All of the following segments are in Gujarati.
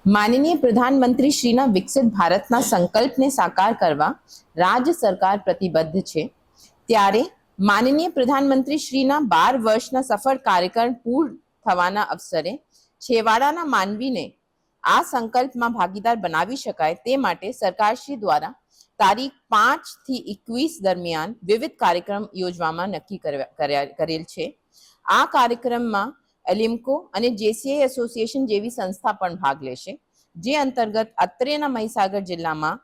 માનનીય પ્રધાનમંત્રી શ્રીના વિકસિત ભારતના સંકલ્પને સાકાર કરવા રાજ્ય સરકાર પ્રતિબદ્ધ છે। ત્યારે માનનીય પ્રધાનમંત્રી શ્રીના 12 વર્ષના સફળ કાર્યકાળ પૂર્ણ થવાના અવસરે છેવાડાના માનવીને આ સંકલ્પમાં ભાગીદાર બનાવી શકાય તે માટે સરકારશ્રી દ્વારા તારીખ 5 થી 21 દરમિયાન વિવિધ કાર્યક્રમ યોજવામાં નક્કી કરેલ છે। આ કાર્યક્રમમાં એલિમ્કો અને જેસીઆઈ એસોસિએશન જેવી સંસ્થા પણ ભાગ લેશે, જે અંતર્ગત અત્રેના મહીસાગર જિલ્લામાં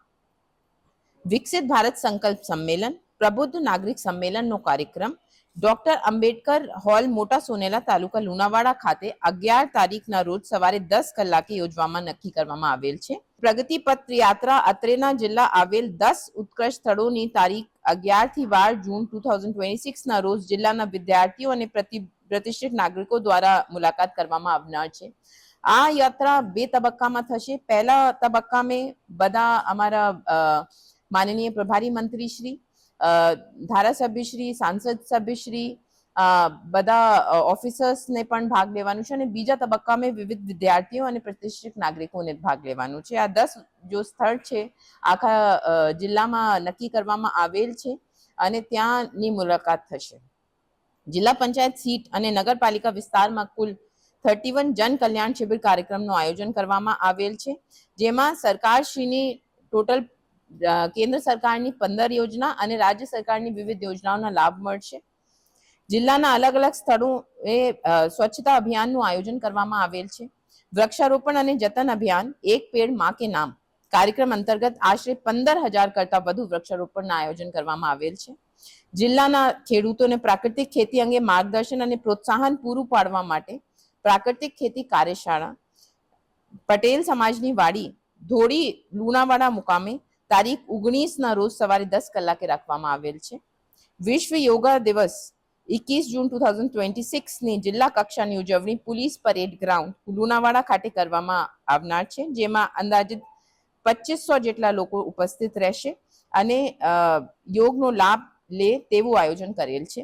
વિકસિત ભારત સંકલ્પ સંમેલન, પ્રબુદ્ધ નાગરિક સંમેલનનો કાર્યક્રમ ડોક્ટર અંબેડકર હોલ, મોટા સોનેલા, તાલુકા લુણાવાડા ખાતે 11 તારીખના રોજ સવારે 10 કલાકે યોજવામાં નક્કી કરવામાં આવેલ છે। પ્રગતિ પથ યાત્રા અત્રેના જિલ્લા આવેલ 10 ઉત્કૃષ્ટ સ્થળોની તારીખ 11 થી 12 જૂન 2026 ના રોજ જિલ્લાના વિદ્યાર્થીઓ અને પ્રતિષ્ઠિત નાગરિકો દ્વારા મુલાકાત કરવામાં આવનાર છે। આ યાત્રા 2 તબક્કામાં થશે। પહેલા તબક્કામાં બધા અમારા માનનીય પ્રભારી મંત્રી શ્રી, ધારાસભ્યશ્રી, સાંસદ સભ્યશ્રી, બધા ઓફિસર્સને પણ ભાગ લેવાનું છે અને બીજા તબક્કામાં વિવિધ વિદ્યાર્થીઓ અને પ્રતિષ્ઠિત નાગરિકોને ભાગ લેવાનું છે। આ 10 જો સ્થળ છે આખા જિલ્લામાં નક્કી કરવામાં આવેલ છે અને ત્યાંની મુલાકાત થશે। જિલ્લા પંચાયત સીટ અને નગરપાલિકા વિસ્તારમાં કુલ 31 જન કલ્યાણ શિબિર કાર્યક્રમનું આયોજન કરવામાં આવેલ છે, જેમાં સરકારશ્રીની ટોટલ કેન્દ્ર સરકારની 15 યોજના અને રાજ્ય સરકારની વિવિધ યોજનાઓના લાભ મળશે। જિલ્લાના અલગ અલગ સ્થળોએ સ્વચ્છતા અભિયાનનું આયોજન કરવામાં આવેલ છે। વૃક્ષારોપણ અને જતન અભિયાન એક પેડ માં કે નામ કાર્યક્રમ અંતર્ગત આશરે 15,000 કરતા વધુ વૃક્ષારોપણના આયોજન કરવામાં આવેલ છે। જિલ્લાના ખેડૂતોને પ્રાકૃતિક ખેતી અંગે માર્ગદર્શન અને પ્રોત્સાહન પૂરું પાડવા માટે પ્રાકૃતિક ખેતી કાર્યશાળા પટેલ સમાજની વાડી ધોળી લુણાવાડા મુકામે તારીખ 19 ના રોજ સવારે 10 કલાકે રાખવામાં આવેલ છે। વિશ્વ યોગા દિવસ 21 જૂન 2026 ની જિલ્લા કક્ષાની ઉજવણી પોલીસ પરેડ ગ્રાઉન્ડ લુણાવાડા ખાતે કરવામાં આવનાર છે, જેમાં અંદાજિત 2500 જેટલા લોકો ઉપસ્થિત રહેશે અને યોગનો લાભ લે તેવું આયોજન કરેલ છે।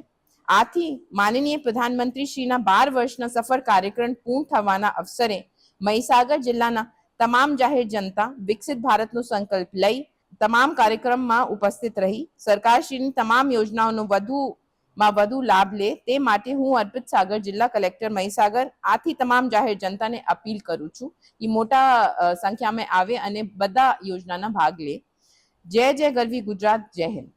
આથી માનનીય પ્રધાનમંત્રી શ્રીના 12 વર્ષના સફળ કાર્યક્રમ પૂર્ણ થવાના અવસરે મહીસાગર જિલ્લાના તમામ જાહેર જનતા વિકસિત ભારતનો સંકલ્પ લઈ તમામ કાર્યક્રમમાં ઉપસ્થિત રહી સરકારશ્રીની તમામ યોજનાઓનો વધુ લાભ લે તે માટે હું અર્પિત સાગર, જિલ્લા કલેક્ટર મહીસાગર, આથી તમામ જાહેર જનતાને અપીલ કરું છું કે મોટા સંખ્યામાં આવે અને બધા યોજનાના ભાગ લે। જય જય ગરવી ગુજરાત, જય હિન્દ।